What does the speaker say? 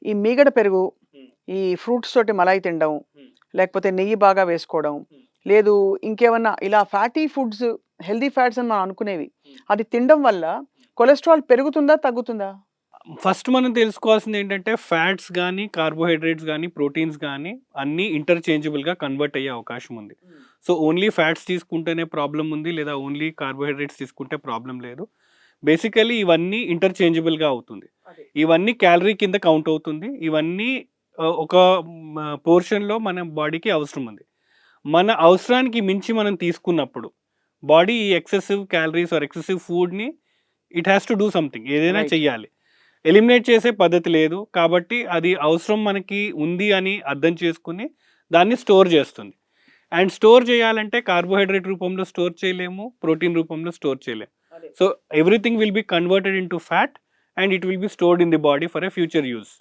ఈ మీగడ పెరుగు, హ్మ్. ఈ ఫ్రూట్స్ తోటి మలాయి తినడం, హ్మ్. లేకపోతే నెయ్యి బాగా వేసుకోవడం, హ్మ్. లేదు ఇంకేమన్నా ఇలా ఫ్యాటీ ఫుడ్స్, హెల్తీ ఫ్యాట్స్ అని మనం అనుకునేవి. హ్మ్. అది తినడం వల్ల కొలెస్ట్రాల్ పెరుగుతుందా? తగ్గుతుందా? ఫస్ట్ మనం తెలుసుకోవాల్సిందేంటంటే ఫ్యాట్స్ గానీ, కార్బోహైడ్రేట్స్ గానీ, ప్రోటీన్స్ గానీ అన్నీ ఇంటర్‌చేంజబుల్‌గా కన్వర్ట్ అయ్యే అవకాశం ఉంది. హ్మ్. సో, ఓన్లీ ఫ్యాట్స్ తీసుకుంటేనే ప్రాబ్లమ్ ఉంది. లేదా ఓన్లీ కార్బోహైడ్రేట్స్ తీసుకుంటే ప్రాబ్లమ్ లేదు. బేసికల్లీ ఇవన్నీ ఇంటర్‌చేంజబుల్‌గా అవుతుంది. అదే. ఇవన్నీ క్యాలరీ కింద కౌంట్ అవుతుంది. ఇవన్నీ ఒక పోర్షన్‌లో మన బాడీకి అవసరం ఉంది. మన అవసరానికి మించి మనం తీసుకున్నప్పుడు బాడీ ఈ ఎక్సెసివ్ క్యాలరీస్ ఆర్ ఎక్సెసివ్ ఫుడ్‌ని it has to do something ఏదైనా రైట్. చెయ్యాలి. ఎలిమినేట్ చేసే పద్ధతి లేదు. కాబట్టి అది అవసరం మనకి ఉంది అని అర్థం చేసుకొని దాన్ని స్టోర్ చేస్తుంది. అండ్ స్టోర్ చేయాలంటే కార్బోహైడ్రేట్ రూపంలో స్టోర్ చేయలేము. ప్రోటీన్ రూపంలో స్టోర్ చేయలేము. అదే. So, everything will be converted into fat and it will be stored in the body for a future use.